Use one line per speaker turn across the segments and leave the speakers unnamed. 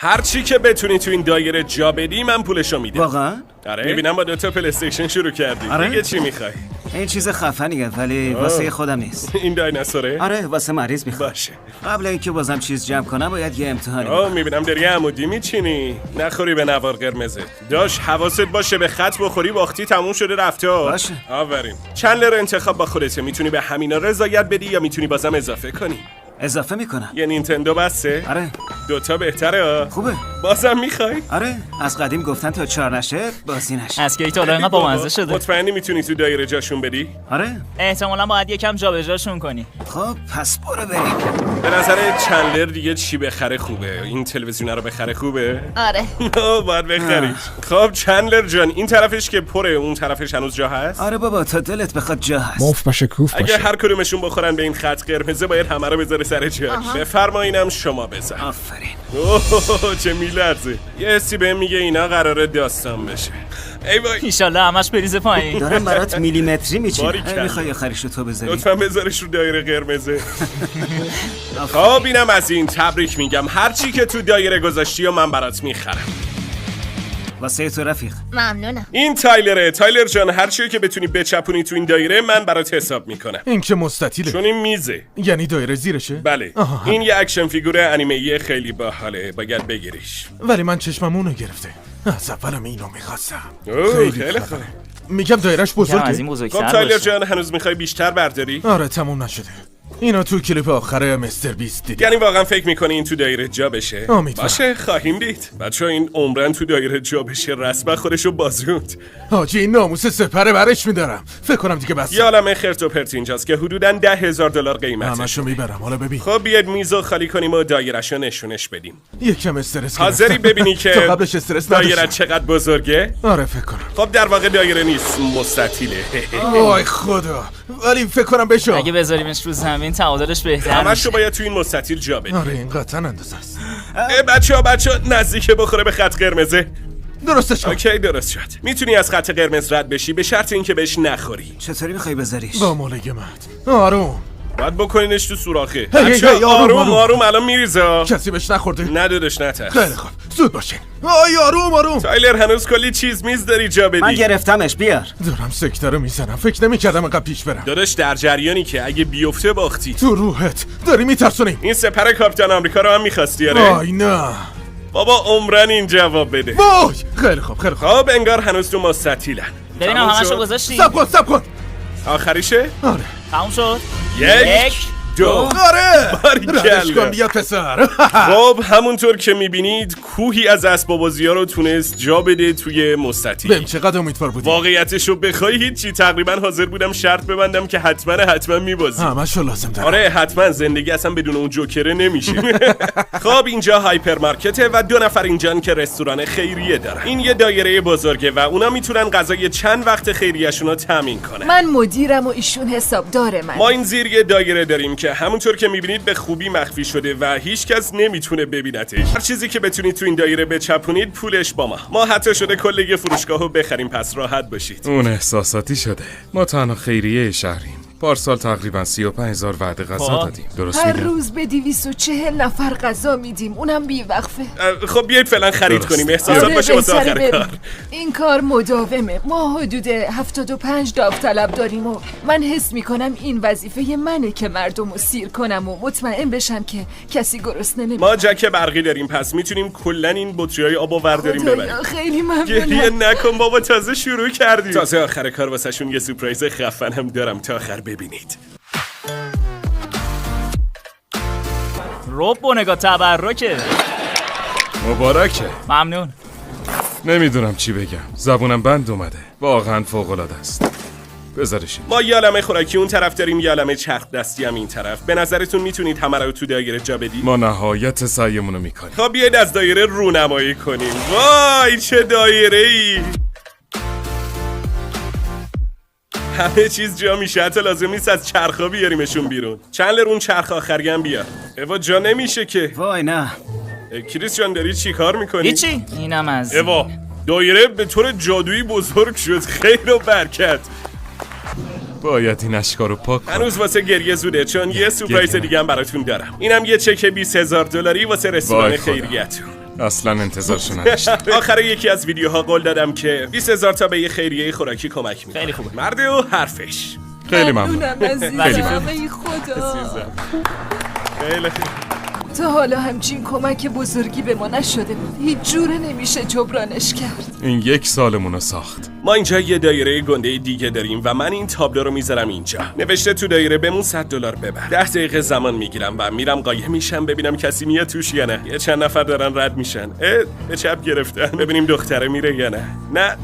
هر چی که بتونی تو این دایره جا بدی من پولشو میدم.
واقعا؟
آره میبینم با 2 تا پلی استیشن شروع کردی.
آره؟
دیگه چی میخوای؟
این چیز خفنیه ولی واسه خودم نیست.
این دایناسوره؟
آره واسه مریض میخوام.
باشه.
قبل اینکه بازم چیز جمع کنم باید یه امتحانی
آه میبینم داری عمودی میچینی. نخوری به نوار قرمزه. داش حواست باشه به خط بخوری باختی تموم شده رفته.
باشه.
آفرین. چند لر انتخاب با خودته. میتونی به همینا رضایت بدی یا میتونی بازم اضافه کنی.
اضافه میکنم.
یه نینتندو بسه؟
آره.
2 تا بهتره.
خوبه.
بازم میخوای؟
آره از قدیم گفتن تا 4 نشه بازی نشه.
اسکیت حالا اینقدر بامزه شده.
مطمئنی میتونی تو دایره جاشون بدی؟
آره.
احتمالاً باید یکم جابجاشون کنی.
خب پس برو بریم.
به نظر چندلر دیگه چی بخره خوبه؟ این تلویزیون رو بخره خوبه؟
آره.
باید بخری. خب چندلر جان این طرفش که پره اون طرفش هنوز جا هست؟
آره بابا تا دلت بخواد جا هست.
مفت باشه کوف باشه.
اگه هر کدومشون بخورن به این خط قرمزه باید همه رو بذاره سر جاش. بفرمایینم شما بزن.
آفرین.
اوه چه میلرزه. یه حسی بهم میگه اینا قراره داستان بشه. ای وای.
ایشالله همش بریزه پایین.
دارم برات میلیمتری میچینم.
باریکلا.
میخوای آخریشو تو بذاری؟
لطفا بذارش رو دایره قرمزه. خب اینم از این. تبریک میگم هر چی که تو دایره گذاشتی و من برات میخرم.
واسه تو رفیق.
ممنونم.
این تایلره. تایلر جان هر چی که بتونی بچپونی تو این دایره من برات حساب میکنم.
این که مستطیله.
چون این میزه.
یعنی دایره زیرشه؟
بله.
آها.
این یه اکشن فیگور انیمه‌ای خیلی باحاله. باید بگیریش.
ولی من چشمم اونو گرفته. از اولم اینو میخواستم.
خیلی خوبه.
میگم دایرش
یکم از
بزرگه.
این بزرگتر
خب تایلر
باشه.
جان هنوز میخوای بیشتر برداری؟
آره تموم نشده. اینا تو کلیپ آخره مستر بیست دیدی.
یعنی واقعا فکر میکنی این تو دایره جا بشه؟
امیدوارم.
باشه خواهیم دید. بچه‌ها این عمرن تو دایره جا بشه رسما خودشو بازوند.
حاجی این ناموس سپره برش میدارم. فکر کنم دیگه بس.
یه عالمه خرت و پرت اینجاست که حدوداً $10,000 قیمته.
همشو میبرم. حالا ببین.
خب بیاد میزو خالی کنیم و دایره‌شو نشونش بدیم.
یکم استرس
حاضری
گرفتم.
ببینی که
تا قبلش استرس
دایره
نداشتم.
چقدر بزرگه؟
آره فکر کنم.
خب در واقع دایره نیست مستطیله.
وای خدا. ولی فکر کنم بشو.
اگه بذاریمش رو زمین تعادلش بهتر
همشو
میشه.
باید تو این مستطیل جا بدی.
آره این قطعا اندازه است.
بچه‌ها نزدیک بخوره به خط قرمزه.
درستش کن.
اوکی درست شد. میتونی از خط قرمز رد بشی به شرط اینکه بهش نخوری.
چطوری میخوای بذاریش؟
با ملایمت. آروم.
باید بکنینش تو سوراخه.
هی،
بچه‌ها
آروم.
آروم الان میریزه.
کسی بهش نخورده؟
ندادش نترس.
خیلی خوب. زود باشین. آی آروم.
تایلر هنوز کلی چیز میز داری جا بدی.
من گرفتمش بیار.
دارم سکته رو میزنم. فکر نمی‌کردم انقدر پیش برم.
داداش در جریانی که اگه بیفته باختی.
تو روحت داری میترسونی.
این سپر کاپیتان آمریکا رو هم می‌خواستی آره؟
آی نه.
بابا عمرن این جواب بده.
وای خیلی خوب.
خب انگار هنوز تو مستطیلن.
ببینم
تموم
همشو
شد؟
گذاشتی.
صبر کن.
آخریشه؟
آره.
تموم شد.
1 2
آره.
باریکلا.
ردش کن بیا پسر.
خب همونطور که میبینید کوهی از اسباب بازی‌ها رو تونست جا بده توی مستطیل.
بهم چقدر امیدوار بودی.
واقعیتشو بخوای هیچی تقریبا حاضر بودم شرط ببندم که حتما میبازی.
همشو لازم دارم.
آره حتما زندگی اصلا بدون اون جوکره نمیشه. خب اینجا هایپرمارکته و 2 نفر اینجان که رستوران خیریه دارن. این یه دایره بزرگه و اونا میتونن غذای چند وقت خیریه‌شون رو تامین کنن.
من مدیرم و ایشون حسابدار من.
ما این زیر یه دایره داریم که همونطور که میبینید به خوبی مخفی شده و هیچکس نمیتونه ببینتش. هر چیزی که بتونید تو این دایره بچپونید پولش با ما حتی شده کل یه فروشگاهو بخریم پس راحت باشید.
اون احساساتی شده. ما تنها خیریه شهریم. پارسال تقریبا 35,000 وعده غذا دادیم. درست
هر
میگم؟
روز به 240 نفر غذا میدیم اونم بی وقفه.
خب بیایید فعلا خرید
درست.
کنیم احساسات باشه واسه
بهتره
آخر
بریم.
کار.
این کار مداومه. ما حدود 75 داوطلب داریم و من حس میکنم این وظیفه منه که مردم رو سیر کنم و مطمئن بشم که کسی گرسنه نمیشه.
ما جک برقی داریم پس میتونیم کلا این بطریای آبو ورداریم ببریم.
خیلی
گریه
ممنونم.
نکن بابا تازه شروع کردیم. تازه آخر کار واسهشون یه سورپرایز خفن هم دارم تا آخر ببینید.
رب و نگاه تبرکه.
مبارکه.
ممنون.
نمیدونم چی بگم. زبونم بند اومده. واقعا فوق‌العاده است. بذارشین.
ما یه عالمه خوراکی اون طرف داریم یه عالمه چرخ دستی هم این طرف. به نظرتون میتونید همه رو تو دایره جا بدید؟
ما نهایت سعیمونو میکنیم.
خب بیاید از دایره رونمایی کنیم. وای چه دایره‌ای! همه چیز جا میشه حتی لازم نیست از چرخا بیاریمشون بیرون. چند لرون چرخ آخری هم بیار. اوا جا نمیشه که.
وای نه.
کریس جان داری چی کار میکنی؟
هیچی. اینم از
اوا دایره به طور جادویی بزرگ شد. خیر و برکت.
باید این اشکا رو پاک کنم.
هنوز واسه گریه زوده چون یه سورپرایز
گریه.
دیگه هم براتون دارم. اینم یه چک $20,000 واسه رستوران
وای خدا.
خیریتون.
اصلا انتظارشو نداشتم.
آخر یکی از ویدیوها قول دادم که 20,000 تا به یه خیریه خوراکی کمک میکنم.
خیلی خوبه.
مرد و حرفش.
خیلی ممنون.
ممنونم
خیلی
عزیزم. ای خدا.
خیلی خوب.
تا حالا همچین کمک بزرگی به ما نشده بود. هیچ جوره نمیشه جبرانش کرد.
این 1 سالمونو ساخت.
ما اینجا یه دایره گنده دیگه داریم و من این تابلو رو میذارم اینجا. نوشته تو دایره بمون $100 ببر. 10 دقیقه زمان میگیرم و میرم قایم میشم ببینم کسی میاد توش یا نه. یه چند نفر دارن رد میشن. به چپ گرفتن. ببینیم دختره میره یا نه. نه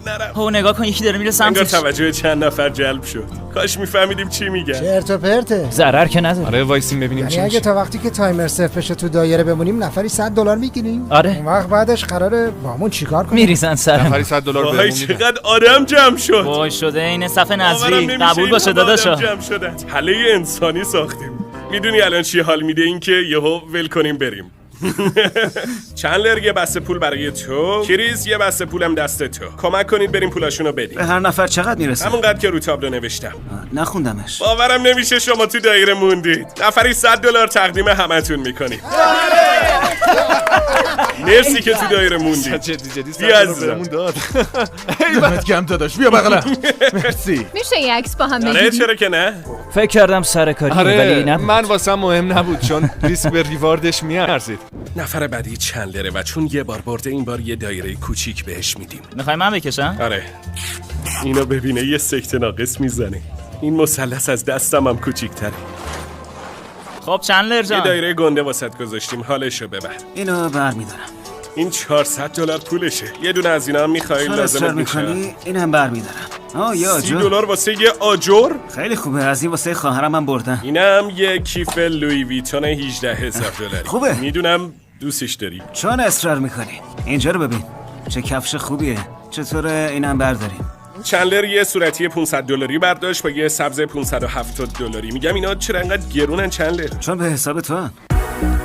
نرم.
او نگاه کن یکی داره میره
انگار
سمتش.
توجه چند نفر جلب شد. کاش میفهمیدیم چی میگن.
چرت و پرته.
ضرر که نداره.
آره وایسیم ببینیم
یعنی اگه تا وقتی که تایمر صفر بشه تو دایره بمونیم نفری $100 میگیریم.
آره.
اون وقت بعدش قراره بامون چیکار کنیم؟
میریزن سرم.
نفری $100
وای
بهمون میدن.
چقدر آدم جمع شد.
وای شده این صفحه
باورم
نظری
نمیشه
قبول
این
باشه
همه
داداشا.
آدم جمع شدن. تله انسانی ساختیم. میدونی الان چی حال میده این که یهو ول کنیم بریم. چندلر یه بسته پول برای تو، کریس یه بسته پولم دست تو. کمک کنید بریم پولاشونو بدیم.
به هر نفر چقدر میرسه؟
همونقدر که رو تابلو نوشتم.
نخوندمش.
باورم نمیشه شما تو دایره موندید. نفری $100 تقدیم همتون میکنیم. مرسی که تو دایره موندید.
جدی
بیا عزیزم.
داد. دمت گرم داداش، بیا بغلم. مرسی.
میشه یه عکس با هم
آره
بگیریم؟
چرا که نه؟
فکر کردم سر کاری ولی
آره
نبود.
من واسم مهم نبود چون ریسک به ریواردش میارزید.
نفر بعدی چندلره و چون یه بار برده این بار یه دایره کوچیک بهش میدیم.
میخوای من بکشم؟
آره اینو ببینه یه سکته ناقص میزنه. این مثلث از دستم هم کوچیک‌تره.
خب چندلر
یه
جان.
دایره گنده واسط گذاشتیم، حالشو ببر.
اینو برمیدارم.
این $400 پولشه. یه دونه از اینا هم میخوای
چرا اصرار
لازمت میشه.
میکنی؟ این هم برمیدارم. یا
$30
جو.
واسه یه آجر.
خیلی خوبه. از این واسه خواهرم هم بردم.
اینم یه کیف لوی ویتون $18,000.
خوبه.
میدونم دوستش داری.
چون اصرار میکنی؟ اینجا رو ببین. چه کفش خوبیه. چطوره اینم برداریم؟
چندلر یه صورتی $500 برداشت با یه سبز $570. میگم اینا چرا انقدر گرونن چندلر؟
چون به حساب تو هم.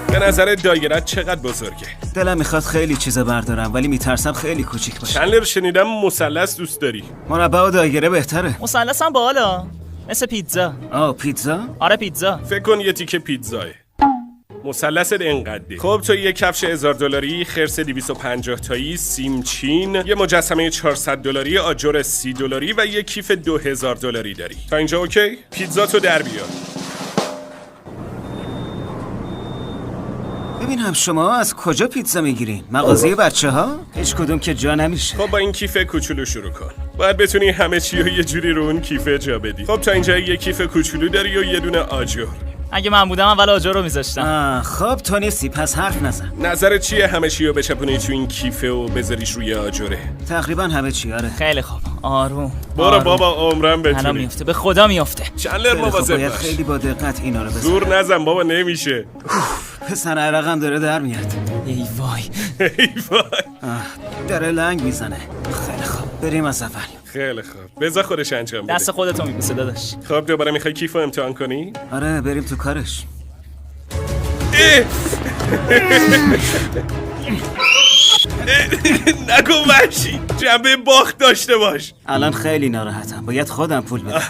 به نظر دایرت چقدر بزرگه؟
دلم میخواد خیلی چیزا بردارم ولی میترسم خیلی کوچیک باشه.
چندلر شنیدم مثلث دوست داری.
مربع و دایره بهتره.
مثلث هم بالا مثل پیتزا.
پیتزا؟
آره پیتزا.
فکر کن یه تیکه پیتزاه. مثلثت اینقدره. خب تو یه کفش $1000، خرس 250 تایی، سیم چین، یه مجسمه $400، آجر $30 و یه کیف $2000 داری. تا اینجا اوکی؟ پیتزا تو در بیار.
ببینم شما از کجا پیتزا میگیرین؟ مغازه بچه ها؟ هیچ کدوم که جا نمیشه.
خب با این کیف کوچولو شروع کن. باید بتونی همه چی رو یه جوری رو اون کیف جا بدی. خب تا اینجا یه کیف کوچولو داری و یه دونه آجر.
اگه من بودم اول آجر رو میذاشتم.
خب تو نیستی پس حرف نزن.
نظرت چیه همه چی رو بچپونی تو این کیفه و بذاریش روی آجره؟
تقریبا همه چی. آره.
خیلی خوب آروم.
برو
آروم.
بابا عمرم
الان
بتونی.
میفته به خدا میفته.
چندلر
خیلی خوب،
مواظب
باید
باش.
خیلی با دقت اینا رو بزن.
زور نزن بابا نمیشه.
پسر عرقم داره در میاد.
ای وای.
ای وای.
داره لنگ میزنه. خیلی خوب بریم از اول.
خیلی خوب بذار خودش انجام بده.
دست خودتو میبوسه داداش.
خب دوباره میخوای کیفو امتحان کنی؟
آره بریم تو کارش.
نگو وحشی، جنبه باخت داشته باش.
الان خیلی ناراحتم. باید خودم پول بدم.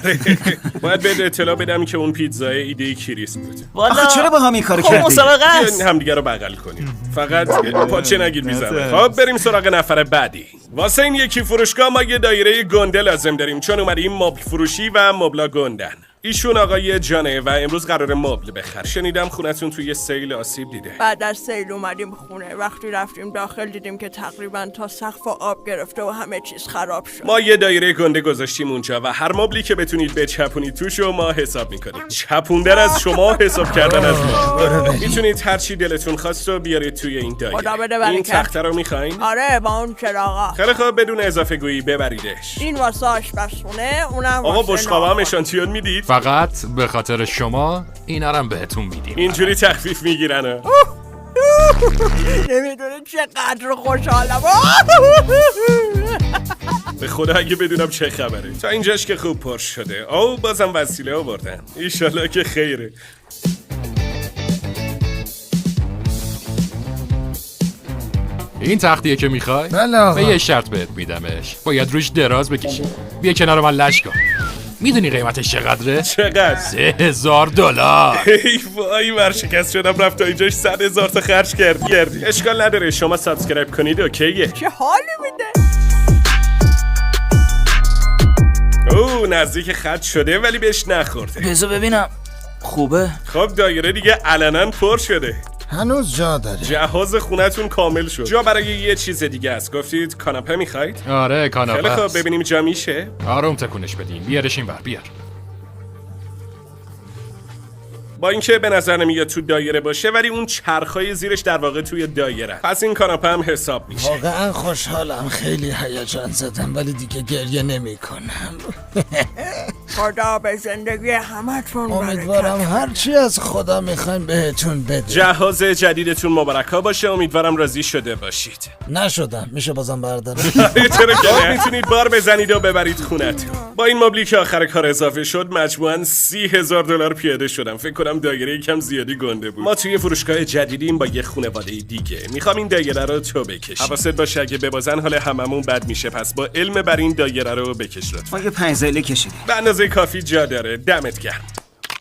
باید بهت اطلاع بدم که اون پیتزای ایده کریس بود.
والا
آخه چرا با هم این کارو
خب
کردی؟
مسابقه است.
بیاین همدیگه رو بغل کنیم. فقط پاچه نگیر میزنه. خب بریم سراغ نفر بعدی. واسه این یکی فروشگاه ما یه دایره گنده لازم داریم چون اومدیم مبل فروشی و مبلا گندن. ایشون آقای جانه و امروز قراره مبل بخره. شنیدم خونتون توی سیل آسیب دیده.
بعد از سیل اومدیم خونه. وقتی رفتیم داخل دیدیم که تقریبا تا سقف آب گرفته و همه چیز خراب شد.
ما یه دایره گنده گذاشتیم اونجا و هر مبلی که بتونید بچپونید توشو ما حساب میکنیم. چپوندن از شما، حساب کردن از ما. میتونید هر چی دلتون خواست رو بیارید توی این دایره.
خدا بده
این
برکت.
تخته رو میخواین؟
آره با اون چراغا.
خیلی خوب بدون اضافه گویی ببریدش.
این واسه آشپزخونه، اونم
آقا
واسه
بشقابه هم
ناهار.
اشانتیون میدید؟
فقط به خاطر شما اینا رو بهتون میدیم.
اینجوری تخفیف میگیرن.
نمیدونه چقدر خوشحالم.
به خدا اگه بدونم چه خبره. تا اینجاش که خوب پر شده. بازم وسیله آوردن. ایشالله که خیره.
این تختیه که میخوای؟
بله آقا.
به یه شرط بهت میدمش. باید روش دراز بکشی. بیا کنار من لش کن. میدونی قیمتش چقدره؟
چقدر؟
$3000.
ای وای ورشکست شدم رفت تا اینجاش 100,000 تا خرج کردی. اشکال نداره شما سابسکرایب کنید اوکیه.
چه حالی میده.
اوه نزدیک خط شده ولی بهش نخورده.
بذار ببینم خوبه.
خب دایره دیگه علنا پر شده.
هنوز جا داره.
جهاز خونتون کامل شد. جا برای یه چیز دیگه است. گفتید کاناپه میخواید؟
آره کاناپه
خیلی
است.
خب ببینیم جا میشه.
آروم تکونش بدیم. بیارش این ور بیار.
با اینکه به نظر نمیاد تو دایره باشه ولی اون چرخای زیرش در واقع توی دایره. پس این کاناپه هم حساب میشه.
واقعا خوشحالم. خیلی هیجان زدم ولی دیگه گریه نمی کنم.
خدا به زندگی همتون
امیدوارم هرچی از خدا میخوایم بهتون بده.
جهاز جدیدتون مبارک ها باشه. امیدوارم راضی شده باشید.
نشدم. میشه بازم بردارم؟
چرا که نه؟ میتونید بار بزنید و ببرید خونتون. با این مبلی که آخر کار اضافه شد مجموعاً $30,000 پیاده شدم. فکر کنم دایره یکم زیادی گنده بود. ما توی فروشگاه جدیدیم با یه خانواده دیگه. میخوام این دایره رو تو بکشی. حواست باشه اگه ببازن حال هممون بد میشه. پس با علم بر این دایره رو بکش لطفا.
ما یه 5 زایله کشیدیم.
به اندازه کافی جا داره. دمت گرم.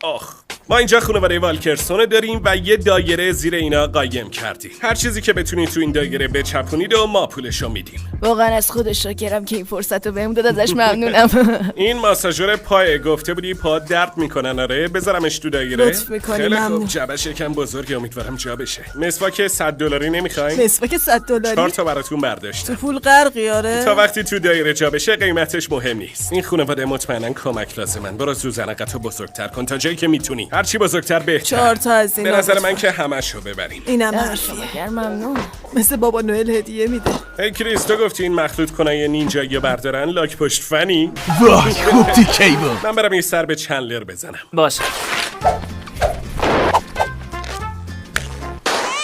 آخ ما اینجا خانواده والکرسون داریم و یه دایره زیر اینا قایم کردیم. هر چیزی که بتونید تو این دایره بچپونید و ما پولشو میدیم.
واقعا از خودش شاکرم که این فرصت رو بهم داد. ازش ممنونم.
این ماساژور پای گفته بودی پا درد میکنن. آره بذارمش تو دایره.
لطف میکنی.
خیلی خوب
ممنون.
جعبش یکم بزرگه. امیدوارم جا بشه. مسواک $100 نمیخواین؟
مسواک $100
4 تا براتون برداشتم.
تو پول غرقی آره.
تا وقتی تو دایره جا بشه قیمتش مهم نیست. این خانواده مطمئنا کمک لازمن. برو زوزنقتو بزرگتر کن تا جایی که میتونی. هرچی بزرگتر بهتر.
4 تا از این.
به نظر من که همشو ببریم.
اینم حرفیه.
ممنون.
مثل بابا نوئل هدیه میده.
هی کریستو گفتی این مخلوط کنای نینجایی بردارن لاک پشت فنی؟
وای خوبی کیبل.
من برم یه سر به چندلر بزنم.
باشه.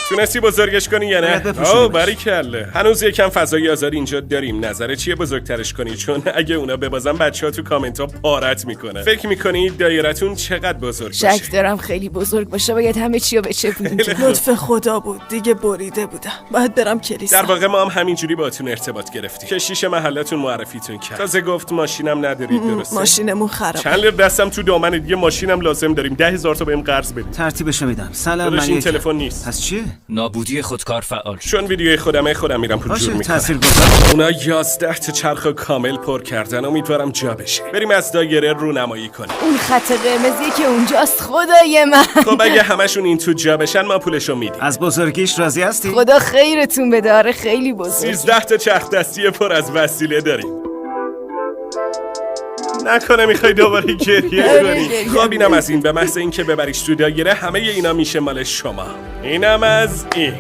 تونستی بزرگش کنی یا نه؟ آه باریکلا. هنوز یکم فضای آزاد اینجا داریم. نظر چیه بزرگترش کنی؟ چون اگه اونا ببازن بچه‌ها تو کامنت ها پارت میکنن. فکر میکنی دایره‌تون چقدر بزرگ باشه؟
شک دارم خیلی بزرگ باشه. باید همه چی رو بچپونیم.
لطف خدا بود. دیگه بریده بودم. باید برم کلیسا.
در واقع ما هم همینجوری باهاتون ارتباط گرفتیم. کشیش محلتون معرفیتون کرد. تازه گفت ماشینم ندارید درسته؟
ماشینمون خراب.
چندلر دستم تو دامن دیگه ماشینم لازم داریم. 10,000 تا بهم قرض بدید.
ترتیبش میدم. سلام
من این
یک
تلفن نیست.
پس چیه؟
نابودی خودکار فعال.
چون ویدیوی خودم میرم پول جور
باشه
میکنم.
تاثیرگذار.
اونا 11 تا چرخ کامل پر کردن. امیدوارم جا بشه. بریم از دایره رونمایی کنیم.
اون خط قرمزی که اونجاست خدای من.
خب اگه همشون این تو جا بشن ما پولشو میدیم.
از بزرگیش راضی هستی؟
خدا خیرتون بده. آره خیلی بزرگ.
13 تا چرخ دستی پر از وسیله داریم. نکنه میخوای دوباره گریه کنی. خب اینم از این. به محض اینکه ببریش تو دایره همه اینا میشه مال شما. اینم از این.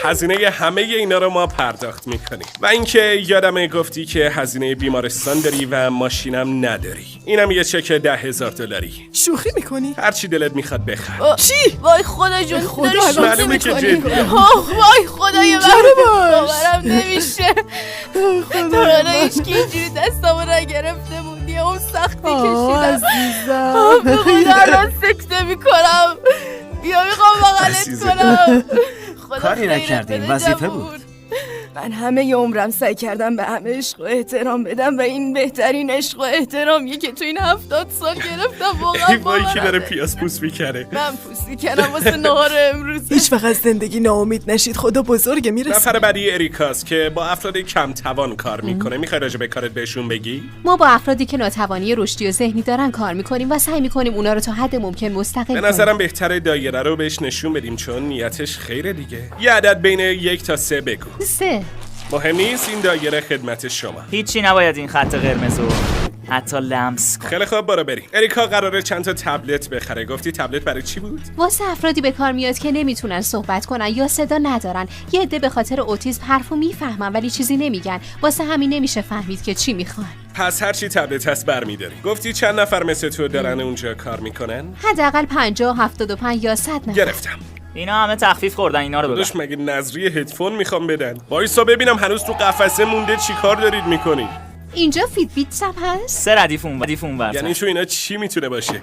هزینه همه اینا رو ما پرداخت میکنیم. و اینکه یادمه گفتی که هزینه بیمارستان داری و ماشینم نداری. اینم یه چک $10,000.
شوخی میکنی؟
هرچی دلت میخواد بخر.
چی؟
وای خدا جون. داری شوخی
معلومه که
میکنی.
جدیه.
وای خدای من. باورم نمیشه.
خدا
حالا هیچکی اینجوری دستامو نگرفته بود. یه اون سختی کشیدم. به خدا الان سکته میکنم. بیا میخوام بغلت کنم.
کاری نکردیم. وظیفه بود.
من همه عمرم سعی کردم به همه عشق و احترام بدم و این بهترین عشق و احترامیه که تو این 70 سال گرفتم. واقعا
وای کی داره پیاز پوست میکنه.
من پوستی کردم واسه نهار امروز.
هیچ وقت از زندگی ناامید نشید. خدا بزرگه میرسه.
نفر بعدی اریکاست که با افراد کم توان کار میکنه. میخوای راجع به کارت بهشون بگی؟
ما با افرادی که ناتوانی رشدی و ذهنی دارن کار میکنیم و سعی میکنیم اونا رو تا حد ممکن مستقل کنیم.
به نظرم بهتره دایره رو بهش نشون بدیم چون نیتش خیره دیگه. یه عدد بین 1 تا 3 بگو.
3.
مهم نیست. این دایره خدمت شما.
هیچی نباید این خط قرمزو حتی لمس کنی.
خیلی خوب برو بریم. اریکا قراره چند تا تبلت بخره. گفتی تبلت برای چی بود؟
واسه افرادی به کار میاد که نمیتونن صحبت کنن یا صدا ندارن. یه عده به خاطر اوتیسم حرفو میفهمن ولی چیزی نمیگن. واسه همین نمیشه فهمید که چی میخوان.
پس هر چی تبلت هست برمی‌داری. گفتی چند نفر مثل تو دارن اونجا کار میکنن؟
حداقل 50، 75 یا 100 نفر.
گرفتم.
اینا همه تخفیف خوردن. اینا رو ببر.
داداش مگه نظری هدفون میخوام بدن؟ وایسا ببینم هنوز تو قفسه مونده چیکار دارید میکنید؟
اینجا فیت بیتس هم هست؟
3 ردیف اونور.
یعنی تو اینا چی میتونه باشه؟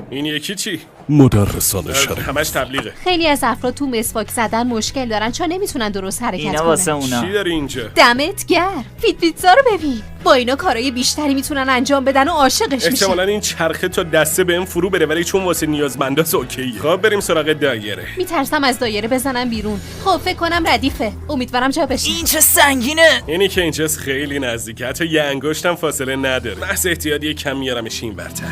این یکی چی؟
مدرسان شرعی.
همش تبلیغه.
خیلی از افراد تو مسواک زدن مشکل دارن چون نمیتونن درست حرکت کنن.
اینا واسه اونا.
چی داری اینجا؟
دمت گرم. پیتزا رو ببین. با اینا کارهای بیشتری میتونن انجام بدن و عاشقش میشن.
احتمالاً این چرخه تا دسته بهم فرو بره ولی چون واسه نیازمنداست اوکیه. خب بریم سراغ دایره.
میترسم از دایره بزنم بیرون. خب فکر کنم ردیفه. امیدوارم جا بشه.
این چه سنگینه.
اینی که اینجاست خیلی نزدیکه، حتی یه انگشتم فاصله نداره. محض احتیاطی کم میارمش این برتر.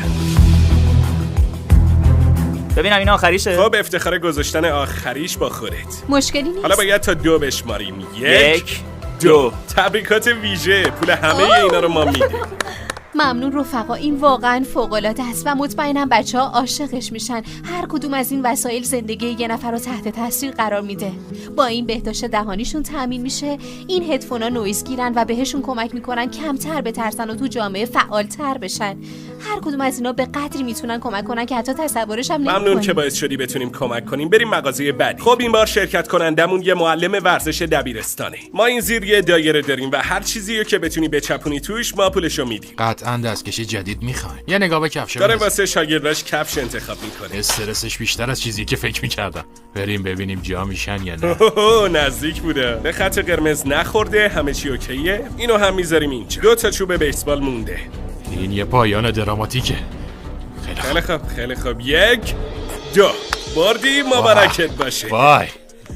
ببینم این آخریشه.
خب افتخار گذاشتن آخریش با خودت.
مشکلی نیست.
حالا باید تا 2 بشماریم.
1 2.
تبریکات ویژه. پول همه اینا رو ما میدیم.
ممنون رفقا، این واقعا فوق‌العاده است و مطمئنم بچه‌ها عاشقش میشن. هر کدوم از این وسایل زندگی یه نفر رو تحت تاثیر قرار میده. با این بهداشت دهانیشون تامین میشه. این هدفونا نویز گیرن و بهشون کمک میکنن کمتر بترسن و تو جامعه فعالتر بشن. هر کدوم از اینا به قدری میتونن کمک کنن که حتی تصورش هم نمی‌کنی.
ممنون که باعث شدی بتونیم کمک کنیم. بریم مغازه بعدی. خب این بار شرکت کنندمون یه معلم ورزش دبیرستانه. ما این زیر یه دایره داریم و هر چیزی که بتونی بچپونی توش ما پولشو میدیم.
قطعاً دستکشی جدید میخوای. یه نگاه به کفش.
داره واسه شاگرداش کفش انتخاب میکنه.
استرسش بیشتر از چیزی که فکر میکردم. بریم ببینیم جا میشن یا نه.
نزدیک بوده. به خط قرمز نخورده، همه چی اوکیه. اینو هم میذاریم اینجا. 2 تا چوب بیسبال مونده.
این یه پایان دراماتیکه.
خیلی خوب. 1 2 بردی، مبارکت باشه.
وای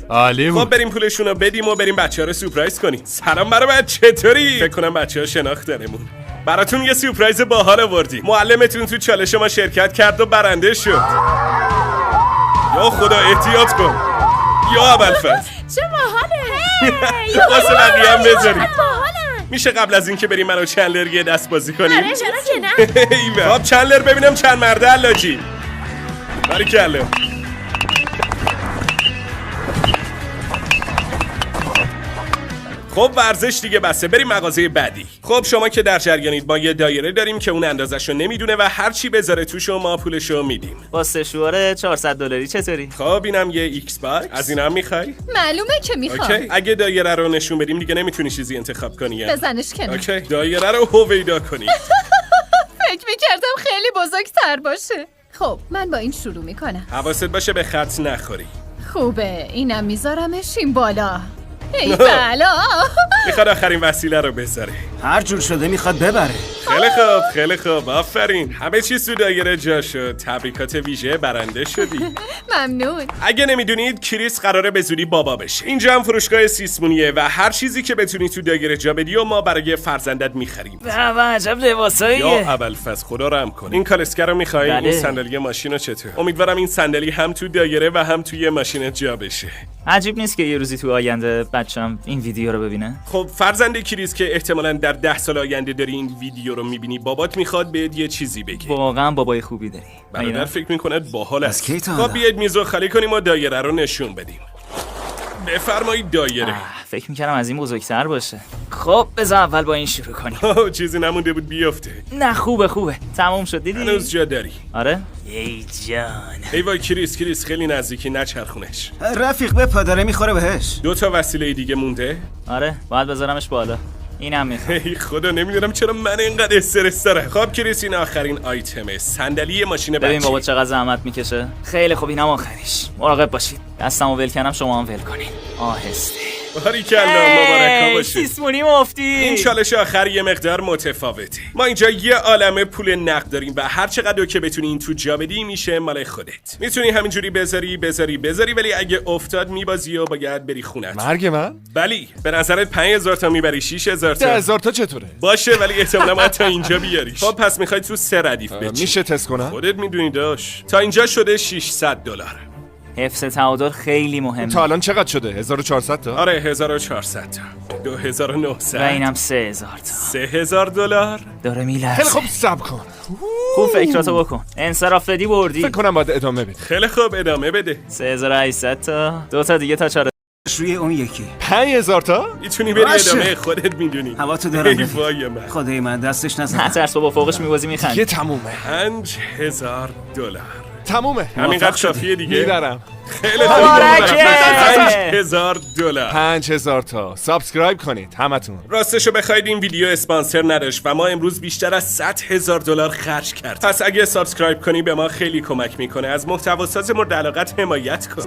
عالی بود.
خب بریم پولشونو بدیم و بریم بچه‌ها رو سورپرایز کنیم. سلام برای چطوری؟ فکر کنم بچه‌ها شناختنمون. براتون یه سورپرایز باحال آوردیم. معلمتون تو چالش ما شرکت کرد و برنده شد. یا خدا احتیاط کن. یا ابوالفضل.
چه باحاله.
واسه بقیه هم بذاریم. میشه قبل از اینکه بریم منو چندلر یه دست بازی کنیم؟
آره چرا که نه.
خب چندلر ببینم چند مرده علاجی. باریکلا. خب ورزش دیگه بسه، بریم مغازه بعدی. خب شما که در جریانید ما یه دایره داریم که اون اندازشو نمیدونه و هر چی بذاره توشو ما پولشو میدیم.
با سشوار $400 چطوری؟
خب اینم یه ایکس باکس. از اینم میخوای؟
معلومه که میخوام.
اوکی. اگه دایره رو نشون بدیم دیگه نمیتونی چیزی انتخاب کنی.
بزنش کنار.
اوکی. دایره رو هویدا کنی.
فکر میکردم خیلی بزرگتر باشه. خب من با این شروع میکنم.
حواست باشه به خط نخوری.
خوبه، اینم میذارمش این بالا. ای بلا.
میخواد آخرین وسیله رو بذاره.
هر جور شده میخواد ببره.
خیلی خوب آفرین. همه چیز تو دایره جا شد. تبریکات ویژه، برنده شدی.
ممنون.
اگه نمیدونید کریس قراره به زودی بابا بشه. اینجا هم فروشگاه سیسمونیه و هر چیزی که بتونی تو دایره جا بدی و ما برای فرزندت میخریم.
عجب لباساییه.
یا ابوالفضل خدا رحم کنه. این کالسکه رو میخوای؟
بله.
این صندلی ماشینو چطور؟ امیدوارم این صندلی هم تو دایره و هم توی ماشینت جا بشه.
عجیب نیست که یه روزی تو آینده بچه‌م این ویدیو رو ببینه.
خب فرزند کریس که احتمالاً در 10 سال آینده داری این ویدیو رو میبینی، بابات میخواد بهت یه چیزی بگه.
واقعا بابای خوبی داری.
برادر فکر میکنه باحال است.
کی تا حالا؟
خب بیاید میزو خالی کنیم و دایره رو نشون بدیم. بفرمایید دایره.
فکر میکردم از این بزرگتر باشه. خب بذار اول با این شروع کنیم.
چیزی نمونده بود بیفته.
نه خوبه تموم شد. دیدی؟
هنوز جا داری.
آره؟ ای جان.
ای وای کریس خیلی نزدیکی، نچرخونش.
رفیق به پادره میخوره بهش.
2 تا وسیله دیگه مونده؟
آره باید بذارمش بالا. اینم میخوام.
ای خدا نمیدونم چرا من اینقدر استرس دارم. خب کریس این آخرین آیتمه، صندلی ماشین بچه.
ببین بابا چقدر زحمت میکشه. خیلی خوب اینم آخریش. مراقب باشید. دستمو ول کنم شما هم ول کنین. آهسته.
باریکلا مبارکا باشه.
سیسمونی مفتی.
این چالش آخر یه مقدار متفاوته. ما اینجا یه عالمه پول نقد داریم و هر چقدر که بتونی این تو جا بدی میشه مال خودت. میتونی همینجوری بذاری ولی اگه افتاد میبازی و باید بری خونت.
مرگ من؟
بلی. به نظرت 5000 تا میبری 6000 تا؟
10000 تا چطوره؟
باشه ولی احتمالاً ما تا اینجا بیاریش. خب پس میخوای تو 3 ردیف بچی.
میشه تست کنم؟
خودت میدونی داش. تا اینجا شده $600.
حفظ تعادل خیلی مهمه.
تا الان چقدر شده؟ 1400 تا؟
آره 1400 تا. 2900
و اینم 3000 تا.
$3000
داره میلرزه.
خیلی خوب صبر کن.
خوب فکراتو بکن. انصراف بدی بردی.
فکر کنم باید ادامه بدی.
خیلی خوب ادامه بده.
3800 تا. 2 تا دیگه تا 4.
روی اون یکی
5000 تا؟
میتونی بری
باشه.
ادامه، خودت میدونی.
هوا تو دارم
ای
رفیق.
وای من.
خدای من دستش نزن.
نترس بابا فوقش میبازی میخند.
یه تمومه.
$5000.
تمومه.
همینقدر کافیه دیگه.
میبرم.
خیلی
مبارکه.
$5000.
5000 تا سابسکرایب کنید همتون.
راستشو بخواید این ویدیو اسپانسر نداشت و ما امروز بیشتر از $100,000 خرج کرد. پس اگه سابسکرایب کنی به ما خیلی کمک میکنه. از محتواساز مورد علاقت حمایت کن.